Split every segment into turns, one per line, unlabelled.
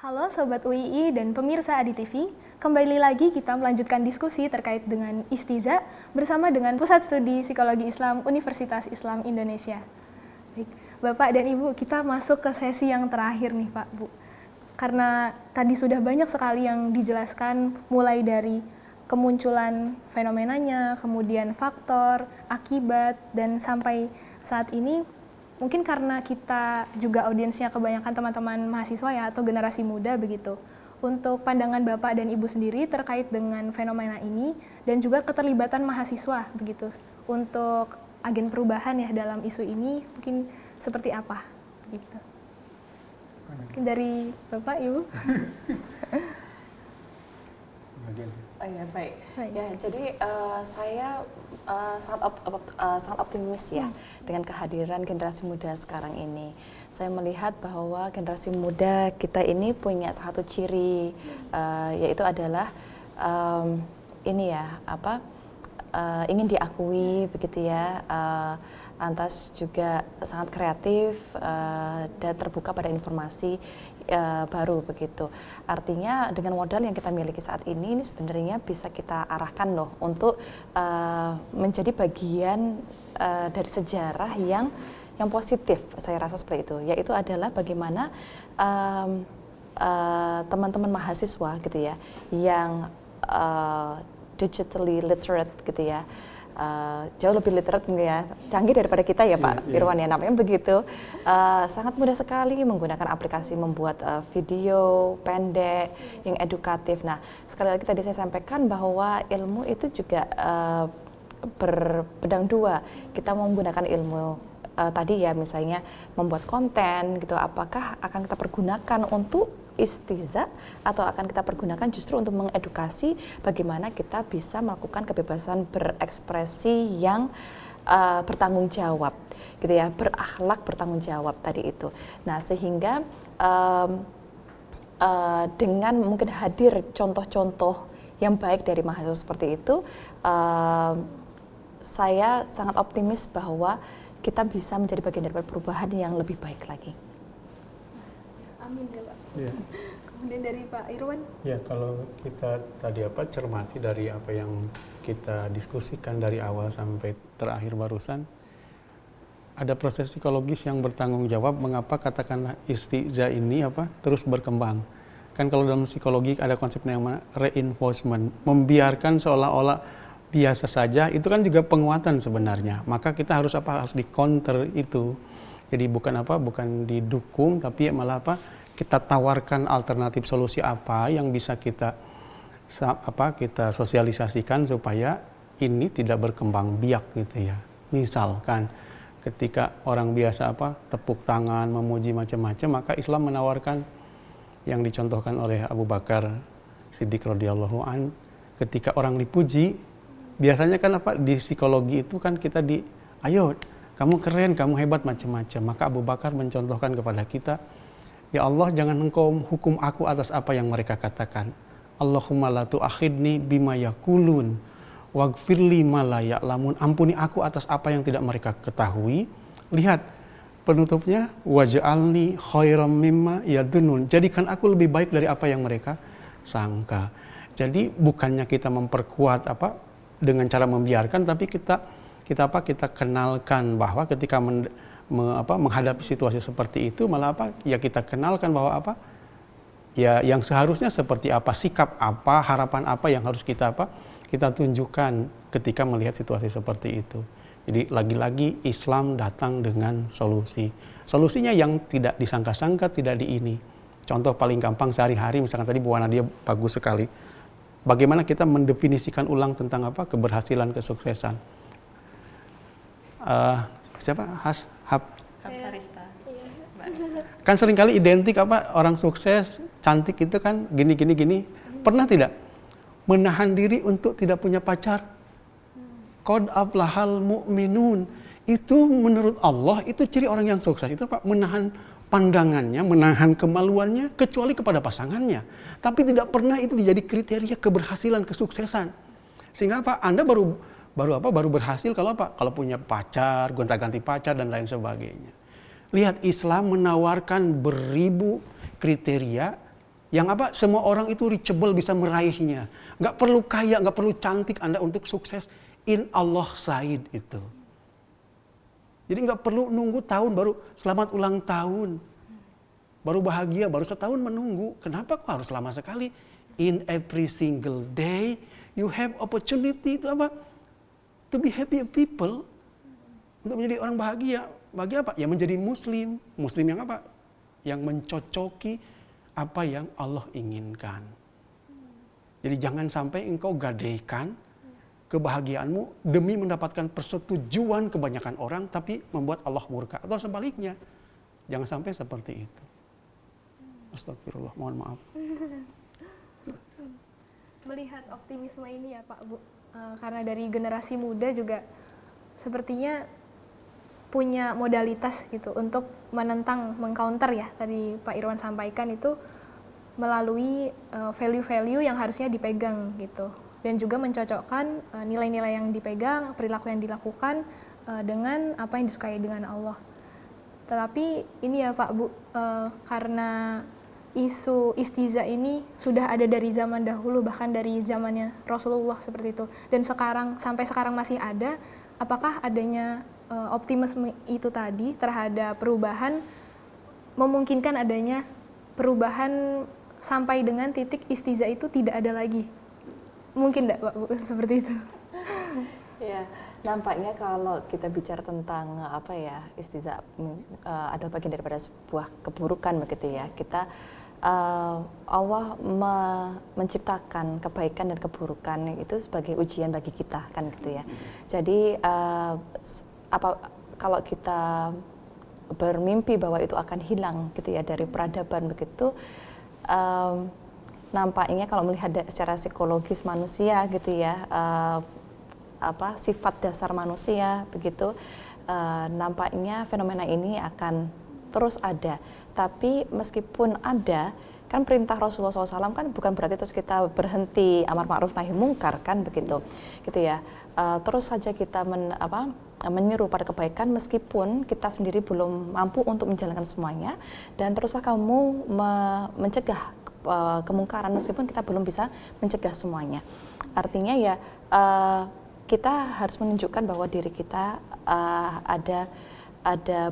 Halo Sobat UII dan pemirsa Adi TV, kembali lagi kita melanjutkan diskusi terkait dengan Istiza bersama dengan Pusat Studi Psikologi Islam Universitas Islam Indonesia. Baik, Bapak dan Ibu, kita masuk ke sesi yang terakhir nih Pak, Bu. Karena tadi sudah banyak sekali yang dijelaskan mulai dari kemunculan fenomenanya, kemudian faktor, akibat, dan sampai saat ini mungkin karena kita juga audiensnya kebanyakan teman-teman mahasiswa ya atau generasi muda begitu. Untuk pandangan Bapak dan Ibu sendiri terkait dengan fenomena ini dan juga keterlibatan mahasiswa begitu. Untuk agen perubahan ya dalam isu ini mungkin seperti apa begitu. Mungkin dari Bapak Ibu.
Oh ya, baik.
Baik.
Ya, jadi saya sangat optimis ya dengan kehadiran generasi muda sekarang ini. Saya melihat bahwa generasi muda kita ini punya satu ciri, yaitu adalah ingin diakui begitu ya. Lantas juga sangat kreatif dan terbuka pada informasi baru begitu. Artinya dengan modal yang kita miliki saat ini sebenarnya bisa kita arahkan loh untuk menjadi bagian dari sejarah yang positif. Saya rasa seperti itu. Yaitu adalah bagaimana teman-teman mahasiswa gitu ya yang digitally literate gitu ya. Jauh lebih literate ya, canggih daripada kita ya Pak Irwan ya, namanya begitu. Sangat mudah sekali menggunakan aplikasi membuat video pendek yang edukatif. Nah, sekali lagi tadi saya sampaikan bahwa ilmu itu juga berpedang dua. Kita mau menggunakan ilmu tadi ya misalnya membuat konten gitu, apakah akan kita pergunakan untuk istiza atau akan kita pergunakan justru untuk mengedukasi bagaimana kita bisa melakukan kebebasan berekspresi yang bertanggung jawab gitu ya, berakhlak bertanggung jawab tadi itu. Nah, sehingga dengan mungkin hadir contoh-contoh yang baik dari mahasiswa seperti itu, saya sangat optimis bahwa kita bisa menjadi bagian dari perubahan yang lebih baik lagi.
Amin ya Pak.
Ya.
Kemudian dari Pak Irwan.
Ya, kalau kita tadi cermati dari apa yang kita diskusikan dari awal sampai terakhir barusan, ada proses psikologis yang bertanggung jawab mengapa katakanlah istiza ini terus berkembang. Kan kalau dalam psikologi ada konsep yang namanya reinforcement, membiarkan seolah-olah biasa saja, itu kan juga penguatan sebenarnya. Maka kita harus di counter itu. Jadi bukan didukung, tapi malah kita tawarkan alternatif solusi apa yang bisa kita sosialisasikan supaya ini tidak berkembang biak gitu ya. Misalkan ketika orang biasa tepuk tangan memuji macam-macam, maka Islam menawarkan yang dicontohkan oleh Abu Bakar Siddiq radhiyallahu an, ketika orang dipuji biasanya kan di psikologi itu kan kita ayo kamu keren, kamu hebat macam-macam. Maka Abu Bakar mencontohkan kepada kita, ya Allah, jangan engkau hukum aku atas apa yang mereka katakan. Allahumma la tu'akhidni bima yakulun waghfirli ma la ya'lamun. Ampuni aku atas apa yang tidak mereka ketahui. Lihat penutupnya, waj'alni khairam mimma yadunun. Jadikan aku lebih baik dari apa yang mereka sangka. Jadi bukannya kita memperkuat dengan cara membiarkan, tapi kita kenalkan bahwa ketika menghadapi situasi seperti itu malah ya kita kenalkan bahwa ya yang seharusnya seperti apa, sikap apa, harapan apa yang harus kita tunjukkan ketika melihat situasi seperti itu. Jadi lagi-lagi Islam datang dengan solusi. Solusinya yang tidak disangka-sangka, tidak ini. Contoh paling gampang sehari-hari, misalkan tadi Bu Nadia bagus sekali. Bagaimana kita mendefinisikan ulang tentang keberhasilan, kesuksesan.
Hapsarista.
Kan seringkali identik orang sukses, cantik itu kan gini. Pernah tidak menahan diri untuk tidak punya pacar? Qad aflahal mu'minun. Itu menurut Allah itu ciri orang yang sukses. Itu menahan pandangannya, menahan kemaluannya kecuali kepada pasangannya. Tapi tidak pernah itu menjadi kriteria keberhasilan, kesuksesan. Sehingga Anda baru berhasil kalau punya pacar, gonta-ganti pacar dan lain sebagainya. Lihat, Islam menawarkan beribu kriteria Yang apa? Semua orang itu reachable, bisa meraihnya. Nggak perlu kaya, nggak perlu cantik Anda untuk sukses. In Allah Said itu. Jadi nggak perlu nunggu tahun baru selamat ulang tahun. Baru bahagia, baru setahun menunggu. Kenapa kok harus lama sekali? In every single day, you have opportunity itu apa? To be happy people. Untuk menjadi orang bahagia. Bahagia apa? Ya menjadi muslim. Muslim yang apa? Yang mencocoki apa yang Allah inginkan. Jadi jangan sampai engkau gadaikan kebahagiaanmu demi mendapatkan persetujuan kebanyakan orang, tapi membuat Allah murka. Atau sebaliknya. Jangan sampai seperti itu. Astagfirullah, mohon maaf.
Melihat optimisme ini ya Pak Bu, karena dari generasi muda juga sepertinya punya modalitas gitu untuk menentang, mengcounter ya tadi Pak Irwan sampaikan itu melalui value-value yang harusnya dipegang gitu, dan juga mencocokkan nilai-nilai yang dipegang, perilaku yang dilakukan dengan apa yang disukai dengan Allah. Tetapi ini ya Pak Bu, karena isu istiza ini sudah ada dari zaman dahulu, bahkan dari zamannya Rasulullah seperti itu, dan sekarang sampai sekarang masih ada. Apakah adanya optimisme itu tadi terhadap perubahan memungkinkan adanya perubahan sampai dengan titik istiza itu tidak ada lagi? Mungkin enggak Pak Bu seperti itu?
Ya, nampaknya kalau kita bicara tentang apa ya, istiza adalah bagian daripada sebuah keburukan begitu ya. Kita Allah menciptakan kebaikan dan keburukan itu sebagai ujian bagi kita kan gitu ya. Jadi kalau kita bermimpi bahwa itu akan hilang gitu ya dari peradaban begitu, nampaknya kalau melihat secara psikologis manusia gitu ya, sifat dasar manusia begitu, nampaknya fenomena ini akan terus ada. Tapi meskipun ada, kan perintah Rasulullah SAW kan bukan berarti terus kita berhenti amar ma'ruf nahi mungkar kan begitu, gitu ya. Terus saja kita menyeru pada kebaikan meskipun kita sendiri belum mampu untuk menjalankan semuanya, dan teruslah kamu mencegah kemungkaran meskipun kita belum bisa mencegah semuanya. Artinya ya kita harus menunjukkan bahwa diri kita ada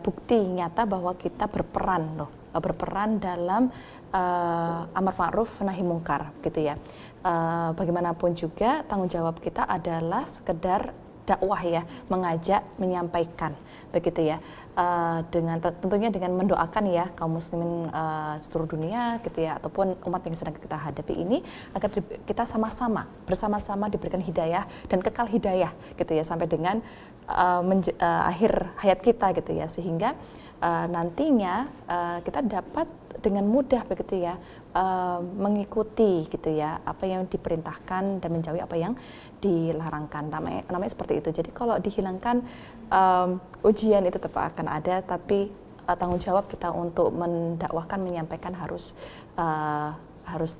bukti nyata bahwa kita berperan dalam amar ma'ruf nahi mungkar gitu ya. Bagaimanapun juga tanggung jawab kita adalah sekedar dakwah ya, mengajak, menyampaikan begitu ya, tentunya dengan mendoakan ya kaum muslimin seluruh dunia gitu ya, ataupun umat yang sedang kita hadapi ini, agar kita bersama-sama diberikan hidayah dan kekal hidayah gitu ya sampai dengan akhir hayat kita gitu ya, sehingga nantinya kita dapat dengan mudah begitu ya mengikuti gitu ya apa yang diperintahkan dan menjauhi apa yang dilarangkan, namanya seperti itu. Jadi kalau dihilangkan ujian itu tetap akan ada, tapi tanggung jawab kita untuk mendakwahkan, menyampaikan harus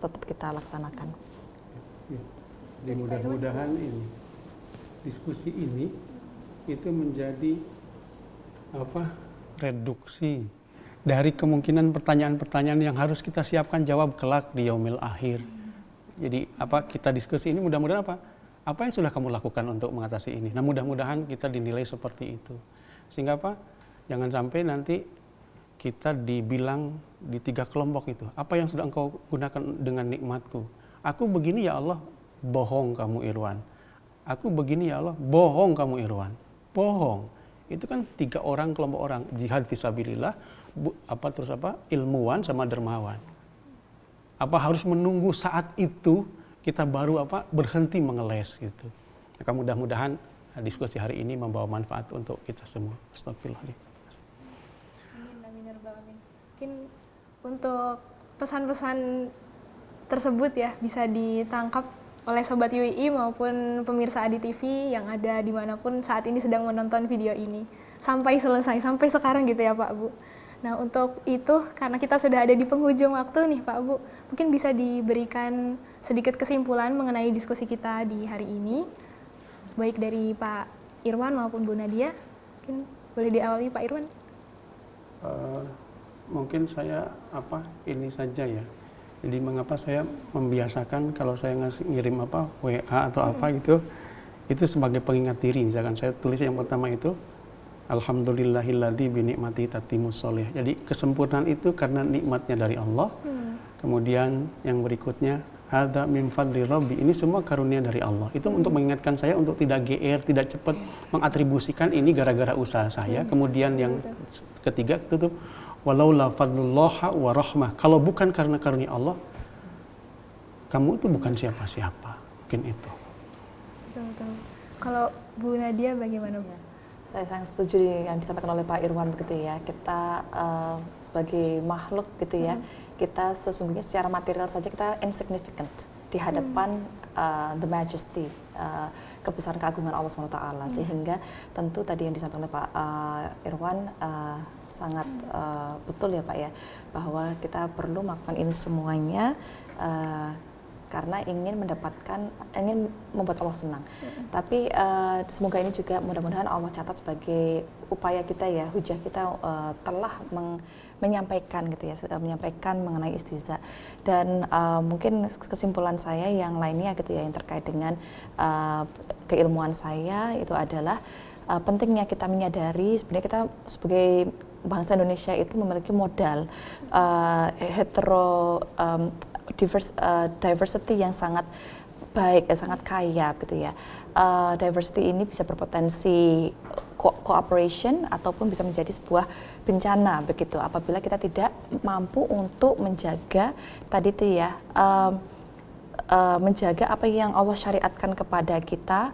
tetap kita laksanakan.
Jadi mudah-mudahan ini diskusi ini itu menjadi reduksi dari kemungkinan pertanyaan-pertanyaan yang harus kita siapkan jawab kelak di yaumil akhir. Jadi kita diskusi ini mudah-mudahan apa yang sudah kamu lakukan untuk mengatasi ini. Nah, mudah-mudahan kita dinilai seperti itu. Sehingga jangan sampai nanti kita dibilang di 3 kelompok itu. Apa yang sudah engkau gunakan dengan nikmatku? Aku begini ya Allah, bohong kamu Irwan. Aku begini ya Allah, bohong kamu Irwan. Bohong. Itu kan 3 orang, kelompok orang. Jihad fisabilillah, ilmuwan sama dermawan. Apa harus menunggu saat itu kita baru berhenti mengeles gitu. Maka mudah-mudahan diskusi hari ini membawa manfaat untuk kita semua. Astagfirullahaladzim.
Mungkin untuk pesan-pesan tersebut ya bisa ditangkap oleh Sobat UII maupun pemirsa Adi TV yang ada dimanapun saat ini sedang menonton video ini. Sampai selesai, sampai sekarang gitu ya Pak Bu. Nah untuk itu, karena kita sudah ada di penghujung waktu nih Pak Bu, mungkin bisa diberikan sedikit kesimpulan mengenai diskusi kita di hari ini, baik dari Pak Irwan maupun Bu Nadia. Mungkin boleh diawali Pak Irwan.
Mungkin saya ini saja ya, Jadi mengapa saya membiasakan kalau saya ngirim WA atau apa gitu, itu sebagai pengingat diri. Misalkan saya tulis yang pertama itu, Alhamdulillahilladzi binikmati tatimus sholih. Jadi kesempurnaan itu karena nikmatnya dari Allah. Kemudian yang berikutnya, hadza min fadli rabbi. Ini semua karunia dari Allah. Itu untuk mengingatkan saya untuk tidak GR, tidak cepat mengatribusikan ini gara-gara usaha saya. Kemudian yang ketiga tutup, walaula fadlullaha wa rahmah. Kalau bukan karena karunia Allah, kamu itu bukan siapa-siapa. Mungkin itu.
Betul. Kalau Bu Nadia bagaimana, Bu?
Saya sangat setuju yang disampaikan oleh Pak Irwan begitu ya. Kita sebagai makhluk gitu ya, kita sesungguhnya secara material saja kita insignificant di hadapan the majesty, kebesaran keagungan Allah SWT. Sehingga tentu tadi yang disampaikan oleh Pak Irwan sangat betul ya Pak ya, bahwa kita perlu melakukan ini semuanya karena ingin membuat Allah senang. Tapi semoga ini juga mudah-mudahan Allah catat sebagai upaya kita ya, hujah kita telah menyampaikan gitu ya, menyampaikan mengenai istiza. Dan mungkin kesimpulan saya yang lainnya gitu ya, yang terkait dengan keilmuan saya itu adalah pentingnya kita menyadari sebenarnya kita sebagai bangsa Indonesia itu memiliki modal diversity yang sangat baik, sangat kaya gitu ya. Diversity ini bisa berpotensi cooperation ataupun bisa menjadi sebuah bencana begitu apabila kita tidak mampu untuk menjaga tadi itu ya, menjaga apa yang Allah syariatkan kepada kita,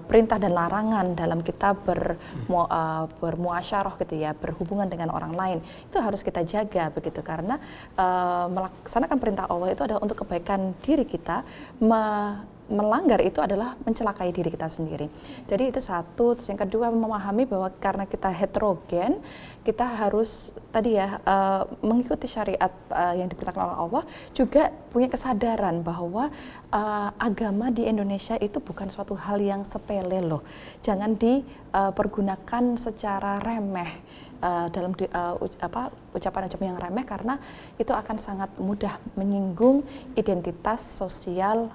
perintah dan larangan dalam kita bermuasyarah gitu ya, berhubungan dengan orang lain, itu harus kita jaga begitu, karena melaksanakan perintah Allah itu adalah untuk kebaikan diri kita, melanggar itu adalah mencelakai diri kita sendiri. Jadi itu satu. Terus yang kedua, memahami bahwa karena kita heterogen, kita harus tadi ya mengikuti syariat yang diperintahkan oleh Allah, juga punya kesadaran bahwa agama di Indonesia itu bukan suatu hal yang sepele loh. Jangan dipergunakan secara remeh dalam ucapan-ucapan yang remeh, karena itu akan sangat mudah menyinggung identitas sosial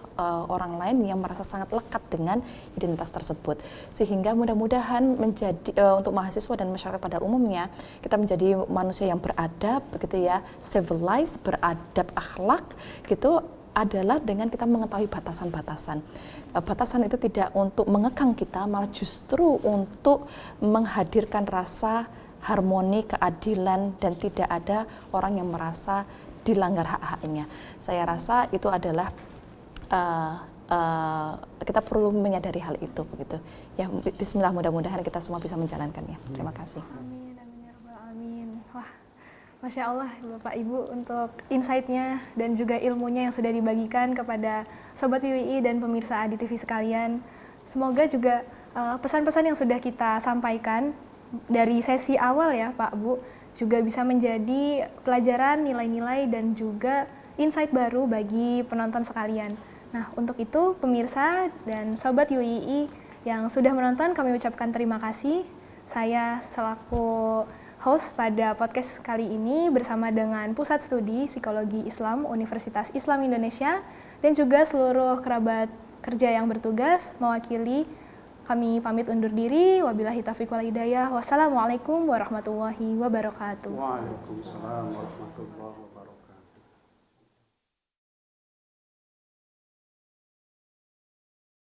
orang lain yang merasa sangat lekat dengan identitas tersebut. Sehingga mudah-mudahan menjadi untuk mahasiswa dan masyarakat pada umumnya, kita menjadi manusia yang beradab begitu ya, civilized, beradab, akhlak gitu, adalah dengan kita mengetahui batasan-batasan. Batasan itu tidak untuk mengekang kita, malah justru untuk menghadirkan rasa harmoni, keadilan, dan tidak ada orang yang merasa dilanggar hak-haknya. Saya rasa itu adalah kita perlu menyadari hal itu begitu. Ya, bismillah, mudah-mudahan kita semua bisa menjalankannya. Terima kasih.
Amin, amin ya rabbal alamin. Wah, Masya Allah Bapak Ibu untuk insight-nya dan juga ilmunya yang sudah dibagikan kepada Sobat UII dan pemirsa Adi TV sekalian. Semoga juga pesan-pesan yang sudah kita sampaikan dari sesi awal ya Pak Bu, juga bisa menjadi pelajaran, nilai-nilai, dan juga insight baru bagi penonton sekalian. Nah, untuk itu pemirsa dan Sobat UII yang sudah menonton, kami ucapkan terima kasih. Saya selaku host pada podcast kali ini bersama dengan Pusat Studi Psikologi Islam Universitas Islam Indonesia dan juga seluruh kerabat kerja yang bertugas, mewakili kami pamit undur diri. Wabillahi taufiq wal hidayah. Wassalamualaikum warahmatullahi wabarakatuh.
Waalaikumsalam warahmatullahi wabarakatuh.